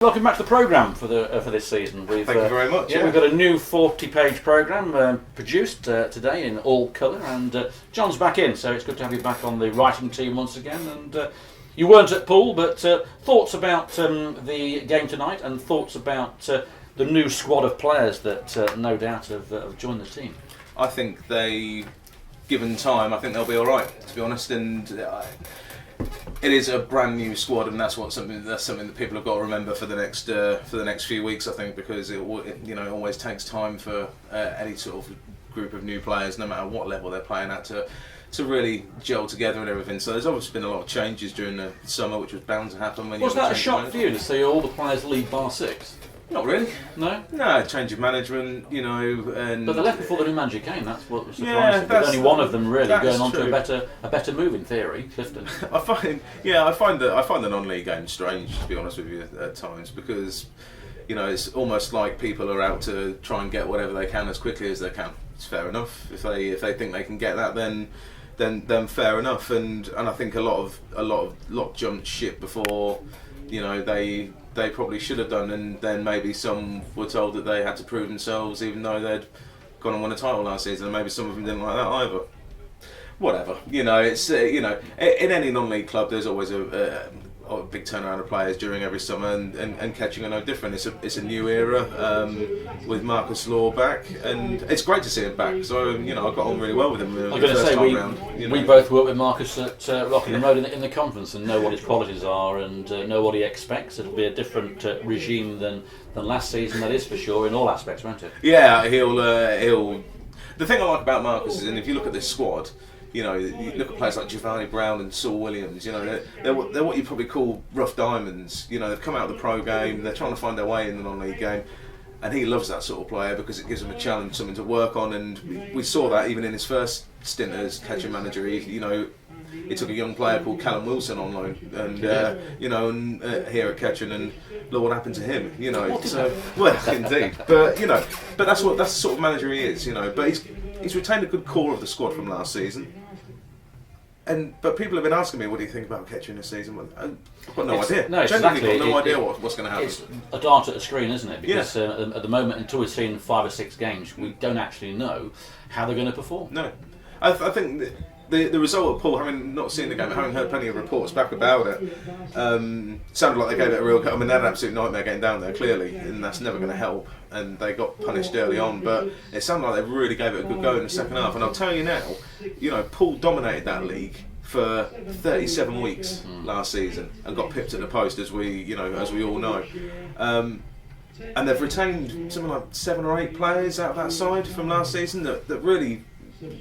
Welcome back to the programme for this season. Thank you very much. Yeah, we've got a new 40-page programme produced today in all colour, and John's back in, so it's good to have you back on the writing team once again. And you weren't at Poole, but thoughts about the game tonight, and thoughts about the new squad of players that no doubt have joined the team. I think given time, I think they'll be all right, to be honest. And it is a brand new squad, and that's something that people have got to remember for the next few weeks. I think, because it always takes time for any sort of group of new players, no matter what level they're playing at, to really gel together and everything. So there's obviously been a lot of changes during the summer, which was bound to happen. Was that a shock for you to see all the players leave bar six? Not really. No? No, change of management, and... But they left before the new manager came, that's what was surprising. There's only one of them really going on to a better move in theory, Clifton. I find the non-league game strange, to be honest with you, at times, because it's almost like people are out to try and get whatever they can as quickly as they can. It's fair enough. If they think they can get that, then fair enough. And I think a lot jumped ship before, they probably should have done, and then maybe some were told that they had to prove themselves, even though they'd gone and won a title last season, and maybe some of them didn't like that either. Whatever, it's in any non-league club, there's always a big turnaround of players during every summer, and Kettering are no different. It's a new era with Marcus Law back, and it's great to see him back. So I got on really well with him. I'm going to say we both worked with Marcus at Rockingham Road in the conference, and know what his qualities are, and know what he expects. It'll be a different regime than last season, that is for sure, in all aspects, won't it? Yeah, he'll. The thing I like about Marcus is, and if you look at this squad, you look at players like Giovanni Brown and Saul Williams. They're what you probably call rough diamonds. They've come out of the pro game. They're trying to find their way in the non-league game, and he loves that sort of player because it gives him a challenge, something to work on. And we saw that even in his first stint as Kettering manager. He took a young player called Callum Wilson on loan, and here at Kettering, and look what happened to him. Indeed. But that's the sort of manager he is. But he's retained a good core of the squad from last season. But people have been asking me, what do you think about Kettering this season? I've got no idea. No, exactly. I've got no idea what's going to happen. It's a dart at the screen, isn't it? Because at the moment, until we've seen 5 or 6 games, we don't actually know how they're going to perform. No. I think the result of Poole, having not seen the game, having heard plenty of reports back about it, sounded like they gave it a real cut. I mean, they had an absolute nightmare getting down there, clearly, and that's never going to help. And they got punished early on, but it sounded like they really gave it a good go in the second half. And I'll tell you now, Poole dominated that league for 37 weeks last season and got pipped at the post, as we all know. And they've retained something like 7 or 8 players out of that side from last season that really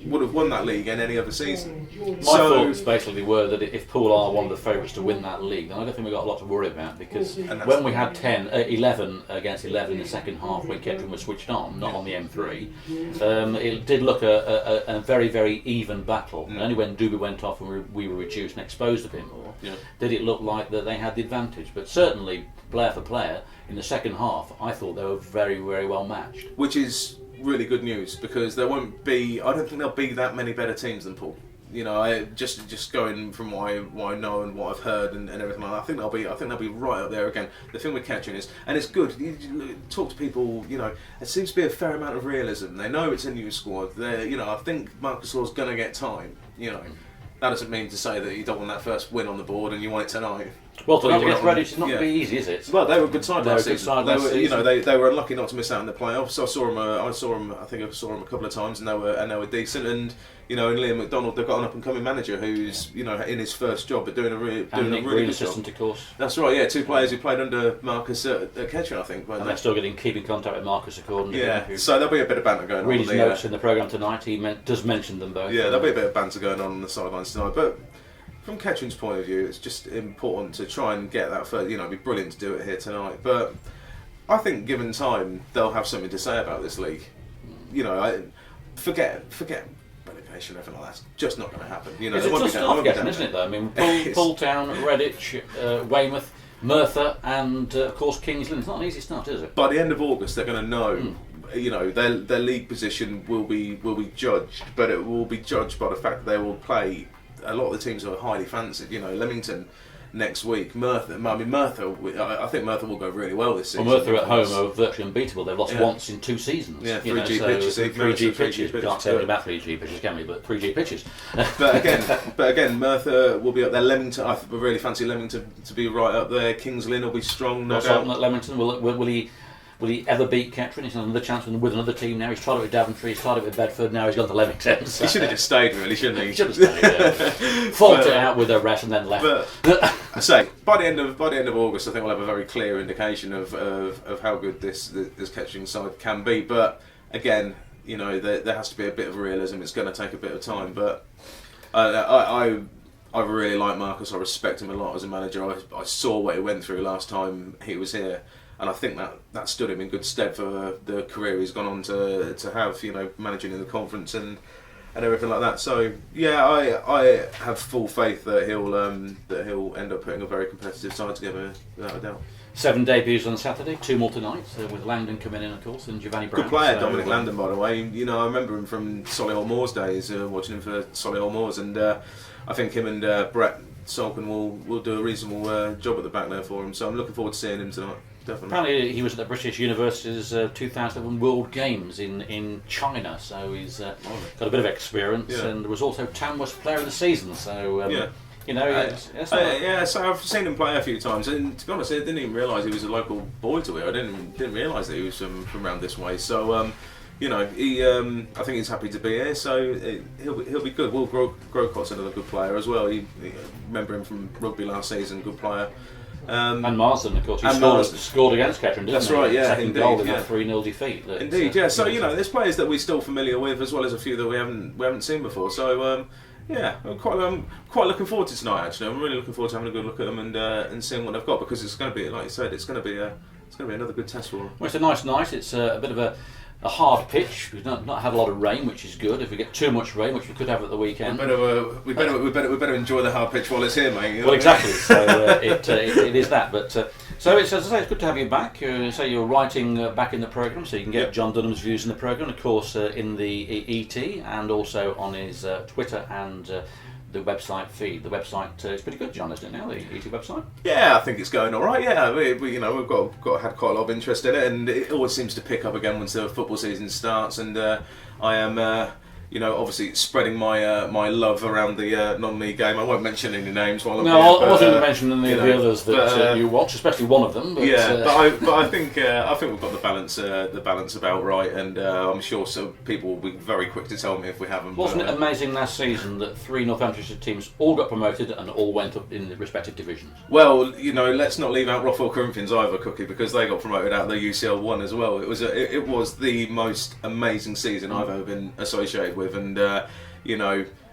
would have won that league in any other season. My thoughts basically were that if Poole are one of the favourites to win that league, then I don't think we've got a lot to worry about, because when we had 11 against 11 in the second half when Kettering was switched on, not on the M3, it did look a very, very even battle. And only when Duby went off and we were reduced and exposed a bit more, did it look like that they had the advantage. But certainly, player for player, in the second half, I thought they were very, very well matched. Which is really good news, because I don't think there'll be that many better teams than Poole. Just going from what I know and what I've heard and everything like that, I think they'll be right up there again. The thing with Kettering is, and it's good, you talk to people, there seems to be a fair amount of realism. They know it's a new squad. I think Marcus Law's going to get time. That doesn't mean to say that you don't want that first win on the board and you want it tonight. Well, tonight against Redditch is not going to be easy, is it? Well, they were a good side last season. They were unlucky not to miss out in the playoffs. I saw them. I think I saw them a couple of times, and they were decent. And Liam McDonald, they've got an up-and-coming manager who's in his first job, but doing a really good assistant, job. of course. That's right. Yeah, 2 players who played under Marcus at Kettering, I think. And they're still keeping contact with Marcus, according to him. So there'll be a bit of banter going on. Read his notes in the programme tonight. He does mention them both. Yeah, there'll be a bit of banter going on the sidelines tonight, but from Kettering's point of view, it's just important to try and get that first. It'd be brilliant to do it here tonight. But I think, given time, they'll have something to say about this league. Forget relegation or anything like that. It's just not going to happen. It's just tough getting, isn't it? Though, I mean, Poole Town, Redditch, Weymouth, Merthyr, and of course Kings Lynn. It's not an easy start, is it? By the end of August, they're going to know. Their league position will be judged, but it will be judged by the fact that they will play. A lot of the teams are highly fancied. Leamington next week. Merthyr, I think Merthyr will go really well this season. Well, Merthyr at home are virtually unbeatable. They've lost once in 2 seasons. Yeah, 3G pitches. 3G pitches. Can't say anything about 3G pitches, can we? But 3G pitches. but again, Merthyr will be up there. Leamington, I really fancy Leamington to be right up there. Kings Lynn will be strong. No doubt. Leamington, will he ever beat Kettering? He's another chance with another team now. He's tried it with Daventry, he's tried it with Bedford, now he's gone to Leamington. So. He should have just stayed, really, shouldn't he? He should have stayed, Fought it out with a rest and then left. But I say, by the end of August, I think we'll have a very clear indication of how good this Kettering side can be. But again, there has to be a bit of realism. It's going to take a bit of time. But I really like Marcus. I respect him a lot as a manager. I saw what he went through last time he was here. And I think that stood him in good stead for the career he's gone on to have, managing in the conference and everything like that. So yeah, I have full faith that he'll end up putting a very competitive side together, without a doubt. 7 debuts on Saturday, 2 more tonight, with Langdon coming in, of course, and Giovanni Brown. Good player, Dominic Langdon, by the way. I remember him from Solihull Moors days, watching him for Solihull Moors, and I think him and Brett Salkin will do a reasonable job at the back there for him. So I'm looking forward to seeing him tonight. Definitely. Apparently he was at the British University's 2007 World Games in China, so he's got a bit of experience, and was also Tamworth Player of the Season. So so I've seen him play a few times, and to be honest, I didn't even realise he was a local boy to it. I didn't realise that he was from around this way. So I think he's happy to be here, so he'll be good. Will Grocot's another good player as well. I remember him from rugby last season, good player. And Marsden, of course, scored against Kettering, didn't he? That's right, yeah. Second goal in that 3-0 defeat. Indeed, yeah. So there's players that we're still familiar with, as well as a few that we haven't seen before. So I'm quite looking forward to tonight. Actually, I'm really looking forward to having a good look at them and seeing what they've got, because it's going to be, like you said, it's going to be another good test for them. Well, it's a nice night. It's a bit of a hard pitch. We've not had a lot of rain, which is good. If we get too much rain, which we could have at the weekend, we better enjoy the hard pitch while it's here, mate. Well, exactly. So it is that. But so it's, as I say, it's good to have you back. Say you're writing back in the programme, so you can get Jon Dunham's views in the programme, of course, in the ET, and also on his Twitter and the website feed. The website is pretty good, John, isn't it now? The ET website. Yeah, I think it's going all right. Yeah, we've had quite a lot of interest in it, and it always seems to pick up again once the football season starts. And I am, obviously spreading my love around the non-league game. I won't mention any names while I'm here. I wasn't going to mention any of the others that you watch, especially one of them. But, I think we've got the balance about right, and I'm sure some people will be very quick to tell me if we haven't. Wasn't it amazing last season that 3 Northamptonshire teams all got promoted and all went up in the respective divisions? Well, let's not leave out Rothwell Corinthians either, Cookie, because they got promoted out of the UCL 1 as well. It was the most amazing season I've ever been associated with, and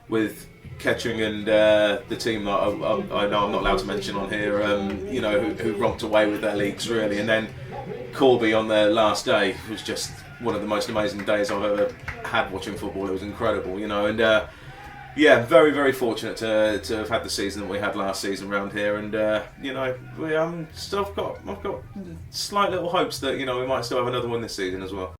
with Kettering and the team that I know I'm not allowed to mention on here, who romped away with their leagues really, and then Corby on their last day was just one of the most amazing days I've ever had watching football. It was incredible, and very, very fortunate to have had the season that we had last season around here, and I've got slight little hopes that we might still have another one this season as well.